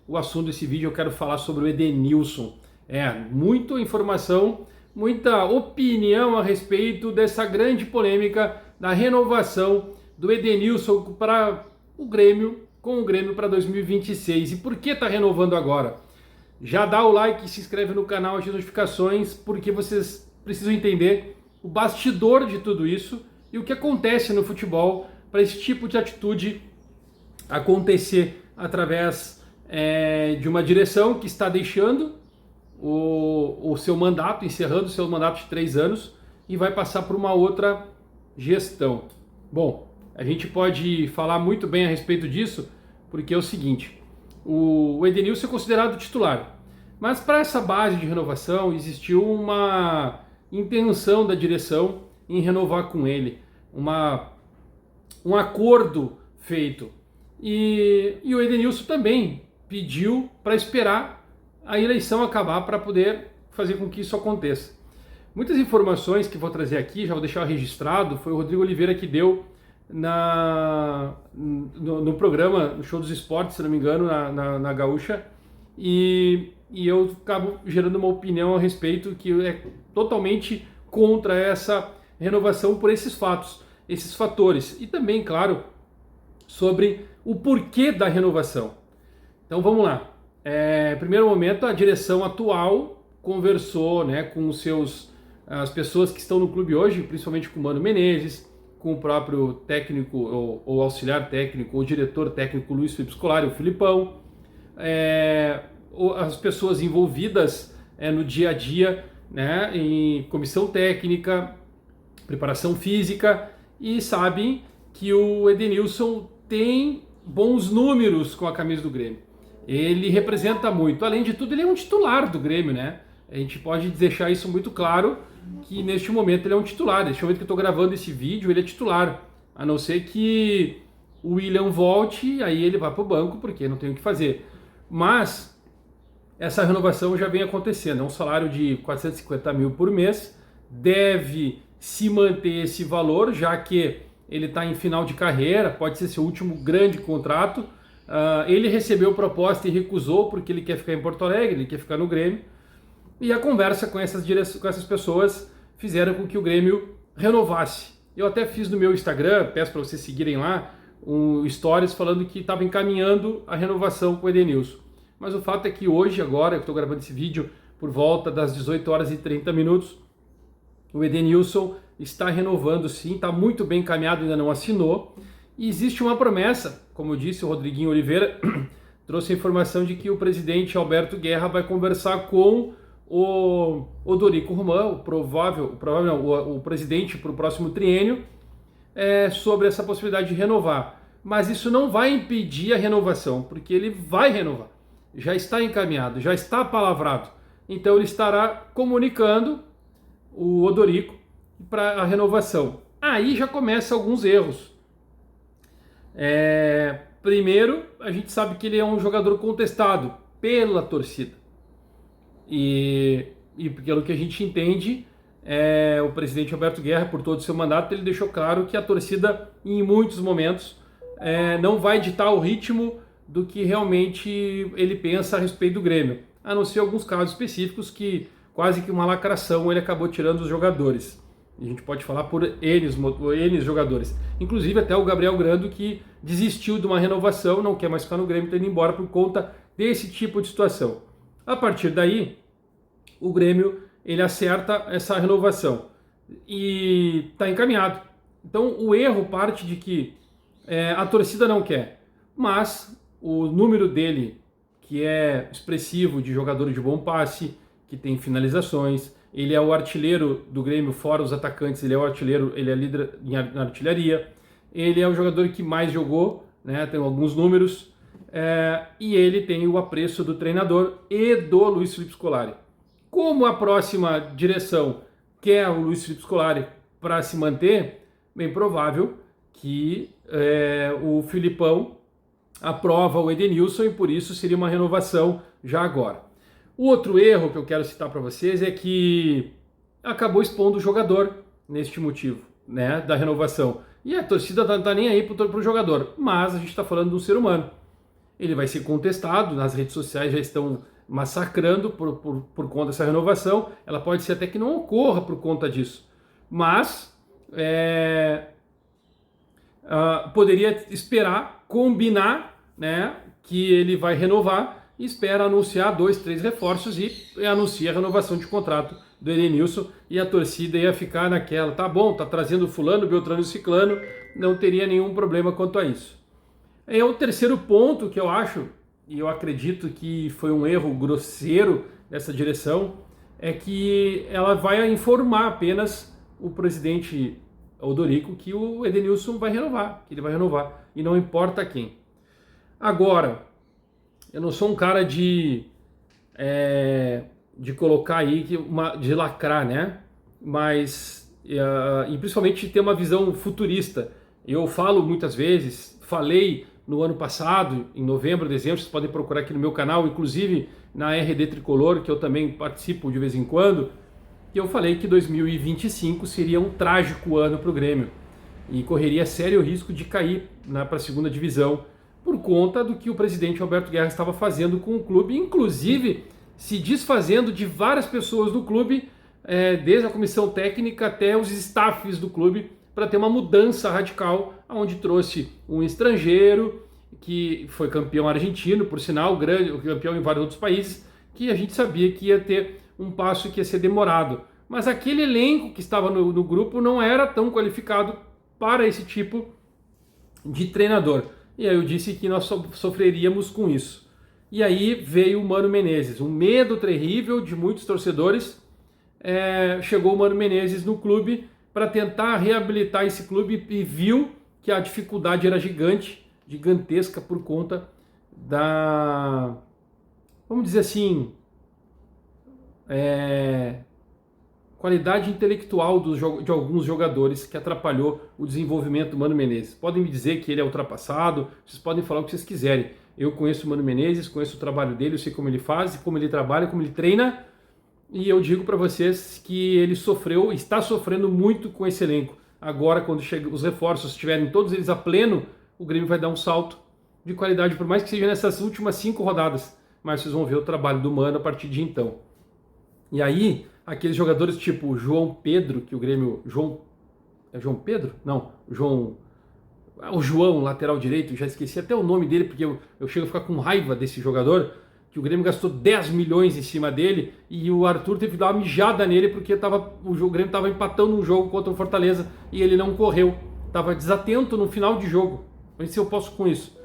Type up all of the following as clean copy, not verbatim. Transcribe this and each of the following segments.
o assunto desse vídeo. Eu quero falar sobre o Edenilson. Muita informação, muita opinião a respeito dessa grande polêmica da renovação do Edenilson para o Grêmio, com o Grêmio para 2026. E por que está renovando agora? Já dá o like, se inscreve no canal, ativa as notificações, porque vocês precisam entender o bastidor de tudo isso e o que acontece no futebol para esse tipo de atitude acontecer através de uma direção que está deixando o seu mandato, encerrando o seu mandato de 3 anos e vai passar por uma outra gestão. Bom, a gente pode falar muito bem a respeito disso, porque é o seguinte: o Edenilson é considerado titular, mas para essa base de renovação existiu uma intenção da direção em renovar com ele, um acordo feito. E o Edenilson também pediu para esperar a eleição acabar para poder fazer com que isso aconteça. Muitas informações que vou trazer aqui, já vou deixar registrado, foi o Rodrigo Oliveira que deu no programa, no Show dos Esportes, se não me engano, na Gaúcha, e eu acabo gerando uma opinião a respeito que é totalmente contra essa renovação por esses fatos, esses fatores, e também, claro, sobre o porquê da renovação. Então vamos lá. Primeiro momento, a direção atual conversou, com as pessoas que estão no clube hoje, principalmente com o Mano Menezes, com o próprio técnico ou auxiliar técnico, ou diretor técnico Luiz Felipe Scolari, o Filipão, as pessoas envolvidas no dia a dia, em comissão técnica, preparação física, e sabem que o Edenilson tem bons números com a camisa do Grêmio. Ele representa muito. Além de tudo, ele é um titular do Grêmio, né? A gente pode deixar isso muito claro, que neste momento ele é um titular. Neste momento que eu estou gravando esse vídeo, ele é titular. A não ser que o William volte, aí ele vai para o banco, porque não tem o que fazer. Mas essa renovação já vem acontecendo. É um salário de 450 mil por mês. Deve se manter esse valor, já que ele está em final de carreira, pode ser seu último grande contrato. Ele recebeu proposta e recusou porque ele quer ficar em Porto Alegre, ele quer ficar no Grêmio. E a conversa com essas pessoas fizeram com que o Grêmio renovasse. Eu até fiz no meu Instagram, peço para vocês seguirem lá, stories falando que estava encaminhando a renovação com o Edenilson. Mas o fato é que hoje, agora, eu estou gravando esse vídeo por volta das 18 horas e 30 minutos, o Edenilson está renovando sim, está muito bem encaminhado, ainda não assinou. E existe uma promessa, como eu disse, o Rodriguinho Oliveira trouxe a informação de que o presidente Alberto Guerra vai conversar com o Dorico Roman, o presidente para o próximo triênio, sobre essa possibilidade de renovar. Mas isso não vai impedir a renovação, porque ele vai renovar. Já está encaminhado, já está palavrado. Então ele estará comunicando o Odorico para a renovação. Aí já começam alguns erros. Primeiro, a gente sabe que ele é um jogador contestado pela torcida. E pelo que a gente entende, o presidente Alberto Guerra, por todo o seu mandato, ele deixou claro que a torcida, em muitos momentos, não vai ditar o ritmo do que realmente ele pensa a respeito do Grêmio. A não ser alguns casos específicos que quase que uma lacração ele acabou tirando os jogadores. A gente pode falar por N jogadores. Inclusive até o Gabriel Grando, que desistiu de uma renovação, não quer mais ficar no Grêmio, está indo embora por conta desse tipo de situação. A partir daí, o Grêmio ele acerta essa renovação e está encaminhado. Então o erro parte de que a torcida não quer, mas o número dele, que é expressivo de jogador de bom passe, que tem finalizações, ele é o artilheiro do Grêmio, fora os atacantes, ele é o artilheiro, ele é líder na artilharia, ele é o jogador que mais jogou, tem alguns números, e ele tem o apreço do treinador e do Luiz Felipe Scolari. Como a próxima direção quer o Luiz Felipe Scolari para se manter, bem provável que o Filipão aprova o Edenilson e por isso seria uma renovação já agora. O outro erro que eu quero citar para vocês é que acabou expondo o jogador neste motivo, da renovação. E a torcida não está nem aí para o jogador, mas a gente está falando de um ser humano. ele vai ser contestado, nas redes sociais já estão massacrando por conta dessa renovação, ela pode ser até que não ocorra por conta disso, mas poderia esperar, combinar, né, que ele vai renovar, e espera anunciar 2, 3 reforços e anuncia a renovação de contrato do Edenilson, e a torcida ia ficar naquela, tá bom, tá trazendo fulano, Beltrano e Ciclano, não teria nenhum problema quanto a isso. O terceiro ponto que eu acho, e eu acredito que foi um erro grosseiro dessa direção, é que ela vai informar apenas o presidente Odorico que o Edenilson vai renovar, que ele vai renovar, e não importa quem. Agora, eu não sou um cara de colocar aí, de lacrar, né? Mas, e principalmente ter uma visão futurista. Eu falo muitas vezes, falei no ano passado, em novembro, dezembro, vocês podem procurar aqui no meu canal, inclusive na RD Tricolor, que eu também participo de vez em quando, que eu falei que 2025 seria um trágico ano para o Grêmio e correria sério risco de cair para a segunda divisão por conta do que o presidente Alberto Guerra estava fazendo com o clube, inclusive se desfazendo de várias pessoas do clube, desde a comissão técnica até os staffs do clube, para ter uma mudança radical, onde trouxe um estrangeiro, que foi campeão argentino, por sinal, campeão em vários outros países, que a gente sabia que ia ter um passo que ia ser demorado. Mas aquele elenco que estava no grupo não era tão qualificado para esse tipo de treinador. E aí eu disse que nós sofreríamos com isso. E aí veio o Mano Menezes, um medo terrível de muitos torcedores. Chegou o Mano Menezes no clube para tentar reabilitar esse clube e viu que a dificuldade era gigantesca por conta da, vamos dizer assim, qualidade intelectual de alguns jogadores que atrapalhou o desenvolvimento do Mano Menezes. Podem me dizer que ele é ultrapassado, vocês podem falar o que vocês quiserem. Eu conheço o Mano Menezes, conheço o trabalho dele, eu sei como ele faz, como ele trabalha, como ele treina, e eu digo para vocês que ele está sofrendo muito com esse elenco. Agora, quando os reforços estiverem todos eles a pleno, o Grêmio vai dar um salto de qualidade, por mais que seja nessas últimas 5 rodadas, mas vocês vão ver o trabalho do Mano a partir de então. E aí, aqueles jogadores tipo o João Pedro, que o Grêmio... É João Pedro? Não, o João, lateral direito, já esqueci até o nome dele, porque eu chego a ficar com raiva desse jogador, que o Grêmio gastou 10 milhões em cima dele, e o Arthur teve que dar uma mijada nele, porque o Grêmio estava empatando um jogo contra o Fortaleza, e ele não correu. Estava desatento no final de jogo. Não sei se eu posso com isso.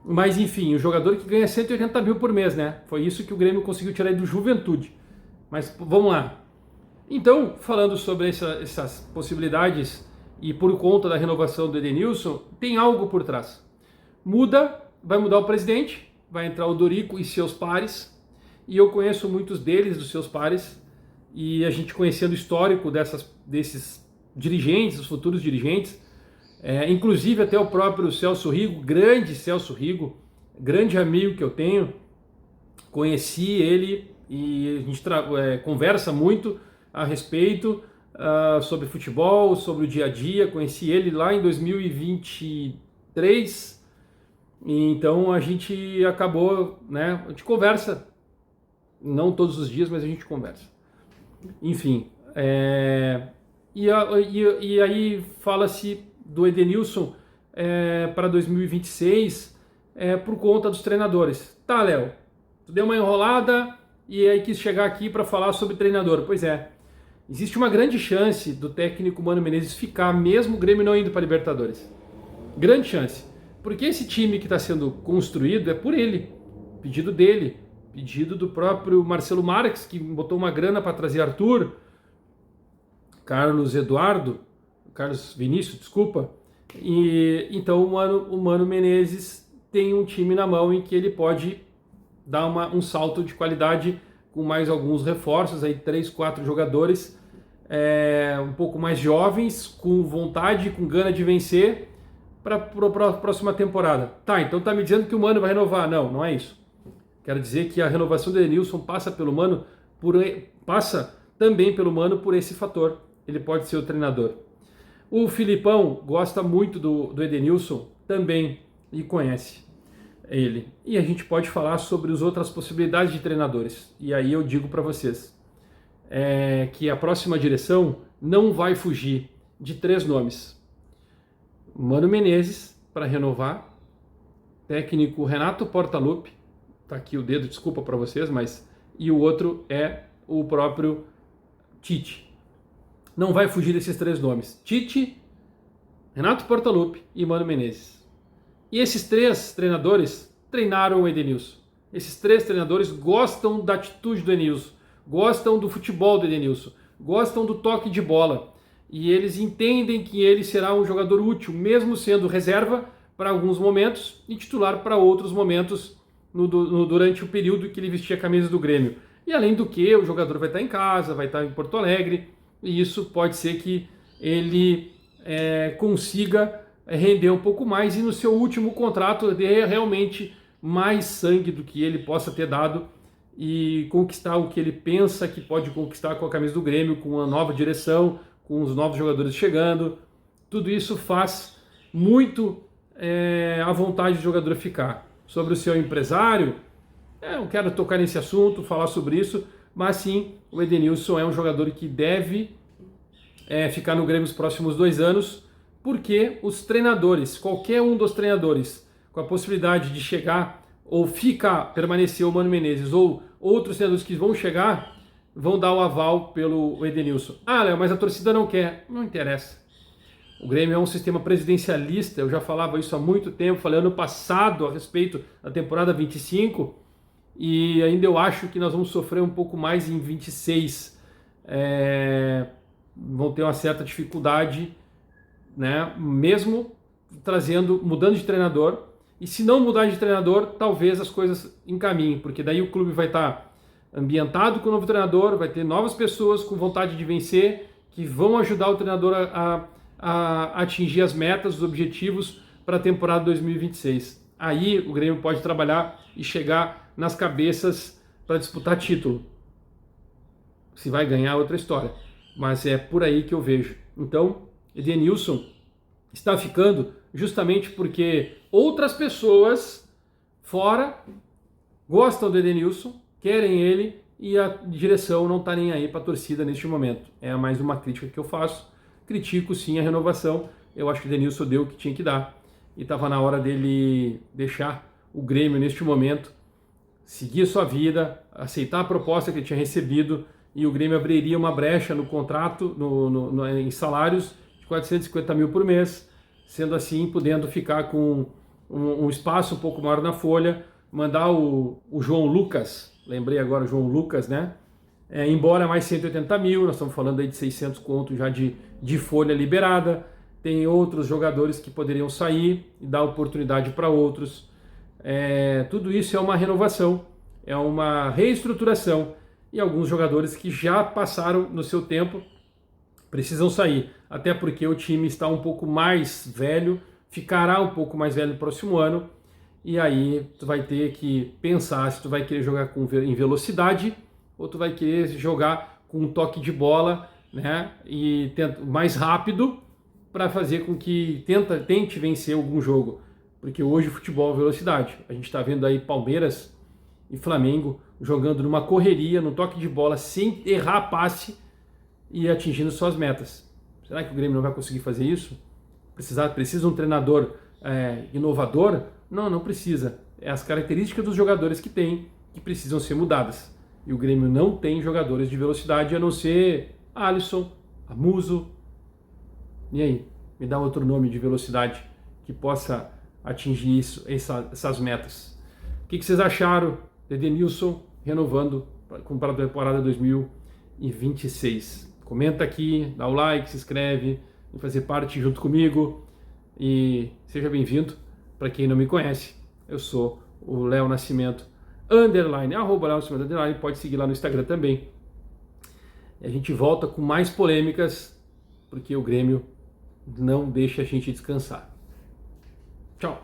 Mas enfim, o jogador que ganha 180 mil por mês, né? Foi isso que o Grêmio conseguiu tirar do Juventude. Mas vamos lá. Então, falando sobre essas possibilidades e por conta da renovação do Edenilson, tem algo por trás. Vai mudar o presidente, vai entrar o Dorico e seus pares, e eu conheço muitos deles, dos seus pares, e a gente conhecendo o histórico desses dirigentes, os futuros dirigentes, inclusive até o próprio Celso Rigo, grande Celso Rigo, grande amigo que eu tenho, conheci ele e a gente conversa muito a respeito sobre futebol, sobre o dia a dia. Conheci ele lá em 2023, e então a gente acabou, né, a gente conversa, não todos os dias, mas a gente conversa. Enfim, e aí fala-se do Edenilson para 2026 por conta dos treinadores. Tá, Léo, tu deu uma enrolada e aí quis chegar aqui para falar sobre treinador. Pois é, existe uma grande chance do técnico Mano Menezes ficar, mesmo o Grêmio não indo para a Libertadores. Grande chance. Porque esse time que está sendo construído é por ele, pedido dele, pedido do próprio Marcelo Marques, que botou uma grana para trazer Arthur, Carlos Vinícius, desculpa. E então o Mano Menezes tem um time na mão em que ele pode dar um salto de qualidade com mais alguns reforços, aí 3, 4 jogadores um pouco mais jovens, com vontade, com gana de vencer para a próxima temporada. Tá, então tá me dizendo que o Mano vai renovar. Não, não é isso. Quero dizer que a renovação do Edenilson passa também pelo Mano por esse fator. Ele pode ser o treinador. O Filipão gosta muito do Edenilson também e conhece. ele. E a gente pode falar sobre as outras possibilidades de treinadores. E aí eu digo para vocês que a próxima direção não vai fugir de 3 nomes. Mano Menezes, para renovar. Técnico Renato Portaluppi. Tá aqui o dedo, desculpa para vocês, mas... E o outro é o próprio Tite. Não vai fugir desses 3 nomes. Tite, Renato Portaluppi e Mano Menezes. E esses 3 treinadores treinaram o Edenilson. Esses 3 treinadores gostam da atitude do Edenilson, gostam do futebol do Edenilson, gostam do toque de bola. E eles entendem que ele será um jogador útil, mesmo sendo reserva para alguns momentos e titular para outros momentos durante o período que ele vestia a camisa do Grêmio. E além do que, o jogador vai estar em casa, vai estar em Porto Alegre, e isso pode ser que ele consiga render um pouco mais e no seu último contrato dê realmente mais sangue do que ele possa ter dado e conquistar o que ele pensa que pode conquistar com a camisa do Grêmio, com uma nova direção, com os novos jogadores chegando. Tudo isso faz muito a vontade do jogador ficar. Sobre o seu empresário, eu quero tocar nesse assunto, falar sobre isso, mas sim, o Edenilson é um jogador que deve ficar no Grêmio os próximos 2 anos, porque os treinadores, qualquer um dos treinadores, com a possibilidade de chegar ou permanecer o Mano Menezes ou outros treinadores que vão chegar, vão dar o aval pelo Edenilson. Ah, Léo, mas a torcida não quer. Não interessa. O Grêmio é um sistema presidencialista, eu já falava isso há muito tempo, falei ano passado a respeito da temporada 25, e ainda eu acho que nós vamos sofrer um pouco mais em 26. Vão ter uma certa dificuldade, né? Mesmo mudando de treinador, e se não mudar de treinador, talvez as coisas encaminhem, porque daí o clube vai estar ambientado com o novo treinador, vai ter novas pessoas com vontade de vencer, que vão ajudar o treinador a atingir as metas, os objetivos para a temporada 2026. Aí o Grêmio pode trabalhar e chegar nas cabeças para disputar título. Se vai ganhar, outra história. Mas é por aí que eu vejo. Então, Edenilson está ficando justamente porque outras pessoas fora gostam do Edenilson, querem ele, e a direção não está nem aí para a torcida neste momento. É mais uma crítica que eu faço. Critico sim a renovação. Eu acho que o Edenilson deu o que tinha que dar. E estava na hora dele deixar o Grêmio neste momento, seguir a sua vida, aceitar a proposta que ele tinha recebido, e o Grêmio abriria uma brecha no contrato, em salários de 450 mil por mês, sendo assim, podendo ficar com um espaço um pouco maior na folha, mandar o João Lucas, lembrei agora o João Lucas, né? Embora mais 180 mil, nós estamos falando aí de 600 contos já de folha liberada. Tem outros jogadores que poderiam sair e dar oportunidade para outros. Tudo isso é uma renovação, é uma reestruturação, e alguns jogadores que já passaram no seu tempo precisam sair, até porque o time está um pouco mais velho, ficará um pouco mais velho no próximo ano, e aí tu vai ter que pensar se tu vai querer jogar em velocidade ou tu vai querer jogar com um toque de bola, né, e mais rápido, para fazer com que tente vencer algum jogo, porque hoje o futebol é velocidade. A gente está vendo aí Palmeiras e Flamengo jogando numa correria, no toque de bola, sem errar passe e atingindo suas metas. Será que o Grêmio não vai conseguir fazer isso? Precisa um treinador inovador? Não precisa. É as características dos jogadores que tem que precisam ser mudadas. E o Grêmio não tem jogadores de velocidade, a não ser Alisson, Muso. E aí? Me dá outro nome de velocidade que possa atingir essas metas. O que vocês acharam de Edenilson renovando para a temporada 2026? Comenta aqui, dá o like, se inscreve, vem fazer parte junto comigo e seja bem-vindo. Para quem não me conhece, eu sou o Léo Nascimento, @Léo Nascimento, _, pode seguir lá no Instagram também. E a gente volta com mais polêmicas, porque o Grêmio não deixa a gente descansar. Tchau!